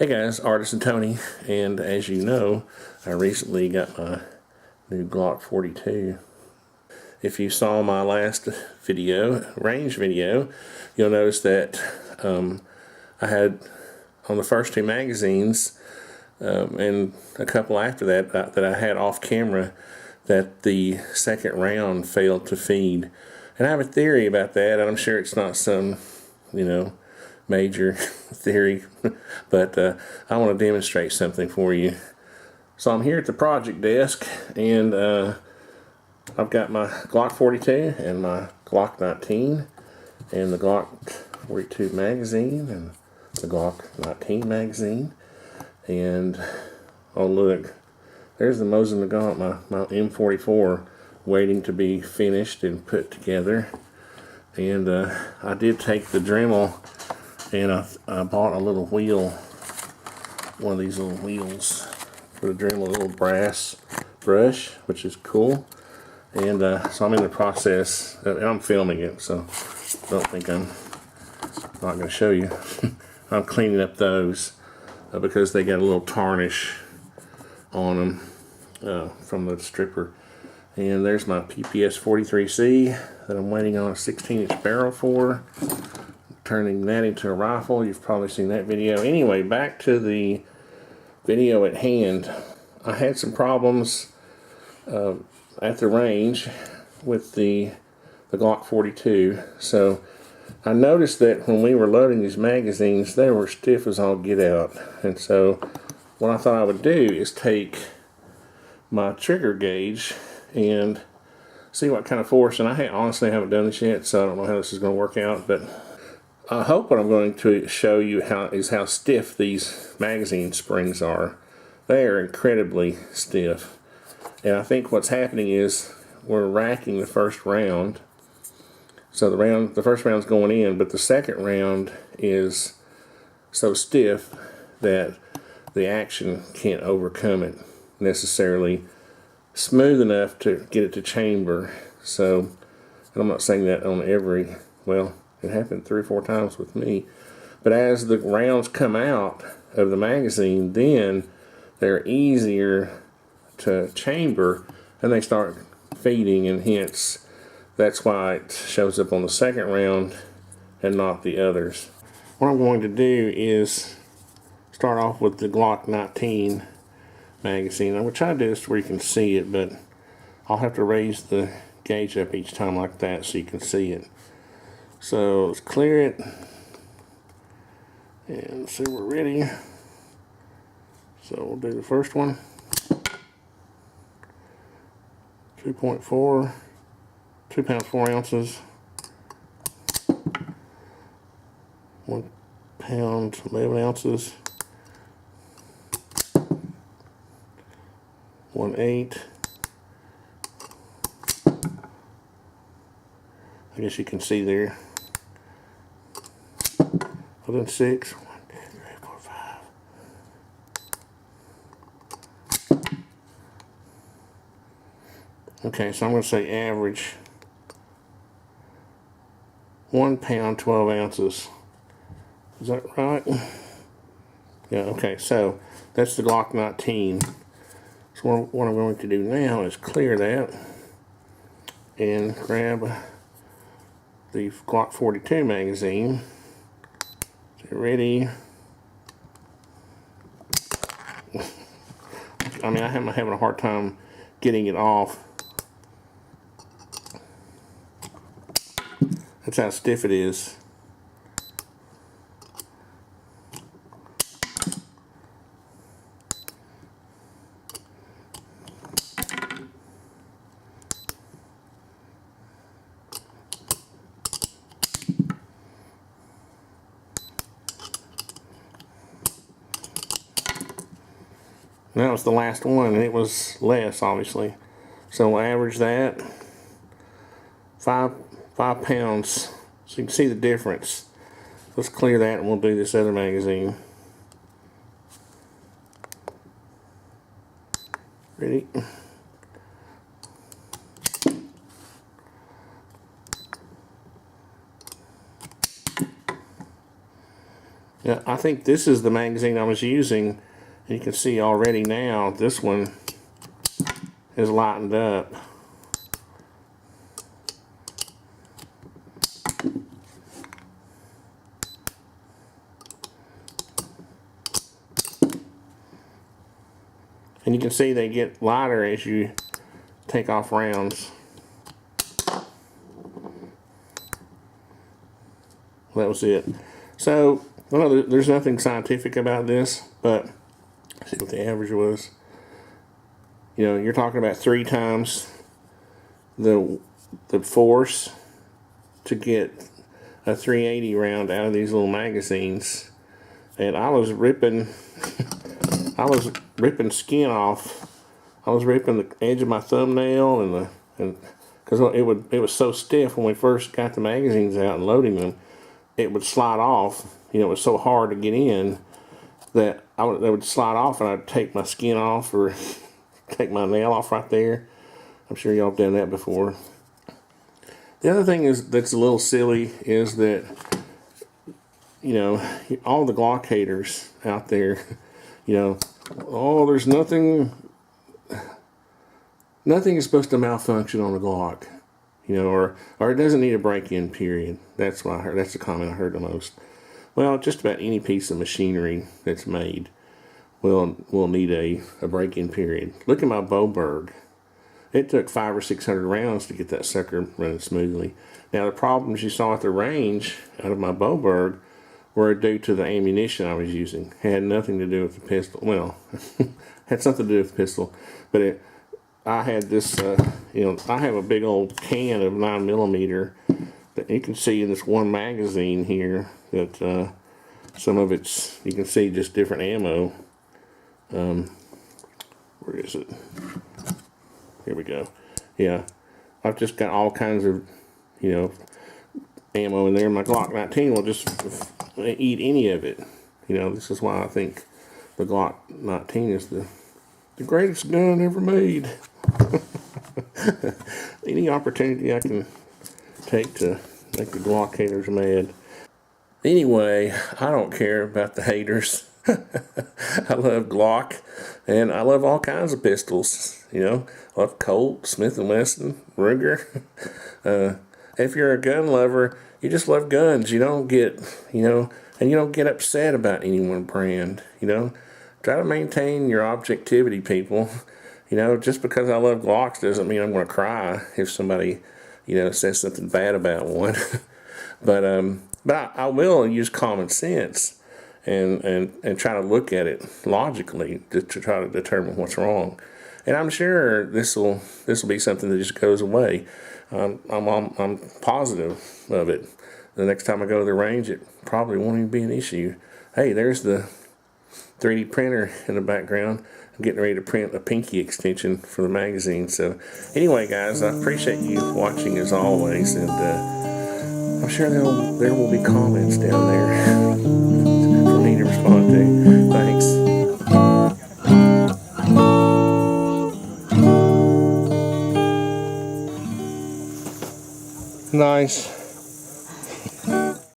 Hey guys, ArtisanTony, and as you know, I recently got my new Glock 42. If you saw my last video, range video, you'll notice that I had on the first two magazines and a couple after that that I had off camera that the second round failed to feed. And I have a theory about that, and I'm sure it's not some, major theory, but I want to demonstrate something for you. So I'm here at the project desk, and I've got my Glock 42 and my Glock 19 and the Glock 42 magazine and the Glock 19 magazine, and oh look, there's the Mosin Nagant, my M44, waiting to be finished and put together. And I did take the Dremel, and I bought a little wheel, one of these little wheels for the Dremel, a little brass brush, which is cool. And so I'm in the process, and I'm filming it, so don't think I'm not going to show you. I'm cleaning up those because they got a little tarnish on them from the stripper. And there's my PPS 43C that I'm waiting on a 16-inch barrel for. Turning that into a rifle. You've probably seen that video. Anyway, back to the video at hand. I had some problems at the range with the Glock 42. So I noticed that when we were loading these magazines, they were stiff as all get out. And so what I thought I would do is take my trigger gauge and see what kind of force, and I honestly haven't done this yet, so I don't know how this is going to work out, but I hope what I'm going to show you is how stiff these magazine springs are. They are incredibly stiff, and I think what's happening is we're racking the first round, so the first round's going in, but the second round is so stiff that the action can't overcome it necessarily smooth enough to get it to chamber. So, and I'm not saying that on every, well, it happened 3 or 4 times with me, but as the rounds come out of the magazine, then they're easier to chamber and they start feeding, and hence that's why it shows up on the second round and not the others. What I'm going to do is start off with the Glock 19 magazine. I'm going to try to do this where you can see it, but I'll have to raise the gauge up each time like that so you can see it. So let's clear it and see we're ready. So we'll do the first one. 2.4, 2 pounds 4 ounces, 1 pound 11 ounces, 1/8. I guess you can see there. Well, then 6. 1, 2, 3, 4, 5. Okay, so I'm going to say average. 1 pound 12 ounces. Is that right? Yeah. Okay. So that's the Glock 19. So what I'm going to do now is clear that and grab the Glock 42 magazine. Get ready. I mean, I'm having a hard time getting it off. That's how stiff it is. That was the last one, and it was less, obviously. So we'll average that. 5 pounds. So you can see the difference. Let's clear that, and we'll do this other magazine. Ready? Yeah, I think this is the magazine I was using. And you can see already now this one is lightened up. And you can see they get lighter as you take off rounds. That was it. So, well, there's nothing scientific about this, but let's see what the average was. You know, you're talking about 3 times the force to get a 380 round out of these little magazines. And I was ripping skin off. I was ripping the edge of my thumbnail and because it was so stiff when we first got the magazines out and loading them, it would slide off. You know, it was so hard to get in that they would slide off, and I'd take my skin off or take my nail off right there. I'm sure y'all have done that before. The other thing that's a little silly is that, you know, all the Glock haters out there, you know, oh, there's nothing is supposed to malfunction on the Glock, you know, or it doesn't need a break-in period. That's what I heard. That's the comment I heard the most. Well, just about any piece of machinery that's made will need a break-in period. Look at my Boberg. It took 500 or 600 rounds to get that sucker running smoothly. Now, the problems you saw at the range out of my Boberg were due to the ammunition I was using. It had nothing to do with the pistol. Well, had something to do with the pistol, but I had this, you know, I have a big old can of 9mm that you can see in this one magazine here that some of it's, you can see just different ammo. Where is it? Here we go. Yeah, I've just got all kinds of, you know, ammo in there. My Glock 19 will just eat any of it. You know, this is why I think the Glock 19 is the greatest gun ever made. Any opportunity I can take to make the Glock haters mad. Anyway, I don't care about the haters. I love Glock, and I love all kinds of pistols. You know, I love Colt, Smith & Wesson, Ruger. If you're a gun lover, you just love guns. You don't get, you know, and you don't get upset about any one brand. You know, try to maintain your objectivity, people. You know, just because I love Glocks doesn't mean I'm going to cry if somebody, you know, says something bad about one. But I will use common sense and try to look at it logically to try to determine what's wrong. And I'm sure this will be something that just goes away. I'm positive of it. The next time I go to the range, it probably won't even be an issue. Hey, there's the 3D printer in the background. I'm getting ready to print a pinky extension for the magazine. So anyway, guys, I appreciate you watching as always, and I'm sure there will be comments down there for me to respond to. Thanks. Nice.